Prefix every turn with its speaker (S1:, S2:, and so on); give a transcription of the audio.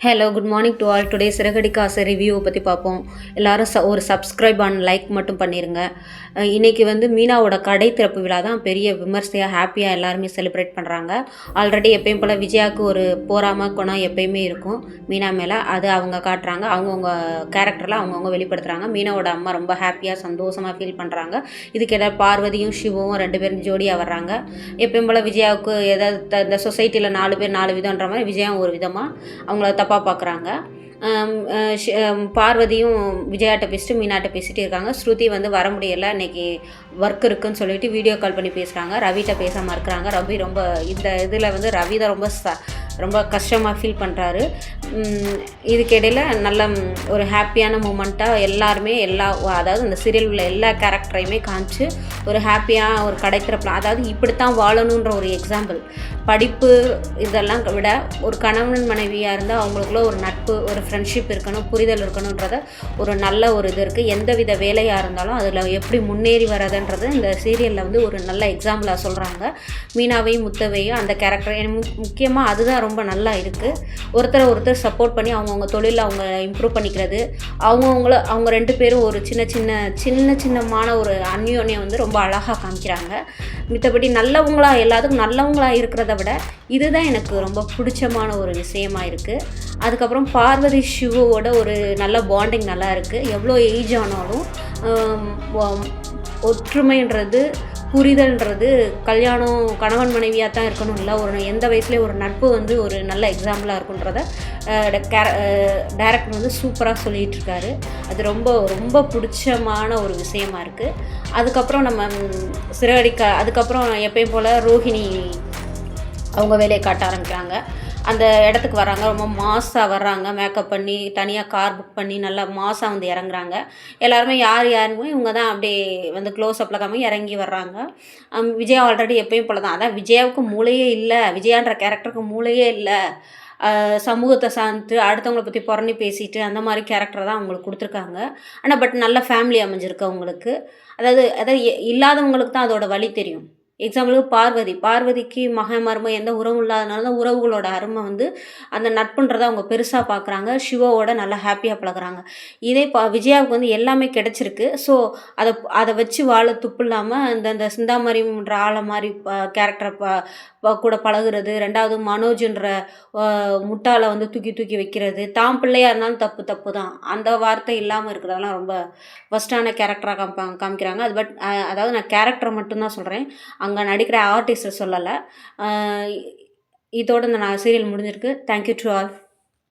S1: Hello good morning to all. Today Siragadikka Aasai ரிவ்யூவை பற்றி பார்ப்போம். எல்லாரும் ஒரு சப்ஸ்கிரைப் அண்ட் லைக் மட்டும் பண்ணிடுங்க. இன்றைக்கி வந்து மீனாவோட கடை திறப்பு விழா தான் பெரிய விமர்சையாக ஹாப்பியாக எல்லாருமே செலிப்ரேட் பண்ணுறாங்க. ஆல்ரெடி எப்பயும் போல் விஜயாவுக்கு ஒரு போராம குணம் எப்பயுமே இருக்கும் மீனா மேலே. அது அவங்க காட்டுறாங்க, அவங்கவுங்க கேரக்டரில் அவங்கவுங்க வெளிப்படுத்துகிறாங்க. மீனாவோட அம்மா ரொம்ப ஹாப்பியாக சந்தோஷமாக ஃபீல் பண்ணுறாங்க. இதுக்கு எதாவது பார்வதியும் சிவும் 2 பேரும் ஜோடியாக வர்றாங்க. எப்பயும் போல் விஜயாவுக்கு ஏதாவது இந்த சொசைட்டியில் 4 பேர் 4 விதன்ற மாதிரி விஜயாவும் ஒரு விதமாக அவங்கள தப்பாக பார்க்குறாங்க. பார்வதியும் விஜயாட்ட பேசிட்டு மீனாட்ட பேசிகிட்டே இருக்காங்க. ஸ்ருதி வந்து வர முடியலை, இன்றைக்கி ஒர்க் இருக்குதுன்னு சொல்லிட்டு வீடியோ கால் பண்ணி பேசுகிறாங்க. ரவிட்ட பேசாமல் இருக்கிறாங்க. ரவி ரொம்ப இந்த இதில் வந்து ரவி தான் ரொம்ப கஷ்டமாக ஃபீல் பண்ணுறாரு. இதுக்கிடையில் நல்ல ஒரு ஹாப்பியான மூமெண்ட்டாக எல்லாருமே அதாவது இந்த சீரியல் உள்ள எல்லா கேரக்டரையுமே காமிச்சு ஒரு ஹாப்பியாக ஒரு கிடைக்கிறப்பலாம், அதாவது இப்படித்தான் வாழணுன்ற ஒரு எக்ஸாம்பிள். படிப்பு இதெல்லாம் விட ஒரு கணவன் மனைவியாக இருந்தால் அவங்களுக்குள்ள ஒரு நட்பு, ஒரு ஃப்ரெண்ட்ஷிப் இருக்கணும், புரிதல் இருக்கணுன்றத ஒரு நல்ல ஒரு இது இருக்குது. எந்தவித வேலையாக இருந்தாலும் அதில் எப்படி முன்னேறி வரதுன்றது இந்த சீரியலில் வந்து ஒரு நல்ல எக்ஸாம்பிளாக சொல்கிறாங்க. மீனாவையும் முத்தவையும் அந்த கேரக்டர் முக்கியமாக அதுதான் ரொம்ப நல்லா இருக்குது. ஒருத்தர் சப்போர்ட் பண்ணி அவங்கவுங்க தொழிலில் அவங்க இம்ப்ரூவ் பண்ணிக்கிறது, அவங்க 2 பேரும் ஒரு சின்னமான ஒரு அந்யோன்யம் வந்து ரொம்ப அழகாக காமிக்கிறாங்க. மித்தபடி எல்லாத்துக்கும் நல்லவங்களாக இருக்கிறத விட இதுதான் எனக்கு ரொம்ப பிடிச்சமான ஒரு விஷயமா இருக்குது. அதுக்கப்புறம் பார்வதி சிவோட ஒரு நல்ல பாண்டிங் நல்லா இருக்குது. எவ்வளோ ஏஜ் ஆனாலும் ஒற்றுமைன்றது, புரிதல்ன்றது கணவன் மனைவியாக தான் இருக்கணும், இல்லை ஒரு எந்த வயசுலேயும் ஒரு நட்பு வந்து ஒரு நல்ல எக்ஸாம்பிளாக இருக்குன்றத டைரக்டர் வந்து சூப்பராக சொல்லிகிட்ருக்காரு. அது ரொம்ப ரொம்ப பிடிச்சமான ஒரு விஷயமா இருக்குது. அதுக்கப்புறம் நம்ம அதுக்கப்புறம் எப்பயும் போல் ரோஹிணி அவங்க வேலையை காட்ட ஆரம்பிக்கிறாங்க. அந்த இடத்துக்கு வர்றாங்க, ரொம்ப மாஸாக வர்றாங்க, மேக்கப் பண்ணி தனியாக கார் புக் பண்ணி நல்லா மாஸாக வந்து இறங்குறாங்க. எல்லாருமே யாருமே இவங்க தான் அப்படியே வந்து க்ளோஸ் அப்பில் காமி இறங்கி வர்றாங்க. விஜயா ஆல்ரெடி எப்பயும் போல தான், அதான் விஜயாவுக்கு மூளையே இல்லை, விஜயான்ற கேரக்டருக்கு மூளையே இல்லை, சமூகத்தை சார்ந்து அடுத்தவங்களை பற்றி புறணி பேசிட்டு அந்த மாதிரி கேரக்டர் தான் அவங்களுக்கு கொடுத்துருக்காங்க. ஆனால் நல்ல ஃபேமிலி அமைஞ்சிருக்கு அவங்களுக்கு. அதாவது இல்லாதவங்களுக்கு தான் அதோட வழி தெரியும். எக்ஸாம்பிளுக்கு பார்வதிக்கு மருமக எந்த உறவும் இல்லாதனால தான் உறவுகளோட அருமை வந்து அந்த நட்புன்றதை அவங்க பெருசாக பார்க்குறாங்க. சிவாவோட நல்லா ஹாப்பியாக பழகுறாங்க. இதே விஜயாவுக்கு வந்து எல்லாமே கிடச்சிருக்கு. ஸோ அதை வச்சு வாழ துப்பு இல்லாமல் இந்த சிந்தாமரின்ற ஆளை மாதிரி கேரக்டரை கூட பழகுறது. 2வது மனோஜ்ன்ற முட்டாளை வந்து தூக்கி வைக்கிறது. தான் பிள்ளையாக இருந்தாலும் தப்பு தான், அந்த வார்த்தை இல்லாமல் இருக்கிறதெல்லாம் ரொம்ப ஃபஸ்ட்டான கேரக்டராக காமிக்கிறாங்க. அதாவது நான் கேரக்டரை மட்டும்தான் சொல்கிறேன், அங்கே நடிக்கிற ஆர்டிஸ்ட்டை சொல்லலை. இதோடு இந்த சீரியல் முடிஞ்சிருக்கு. Thank you to all.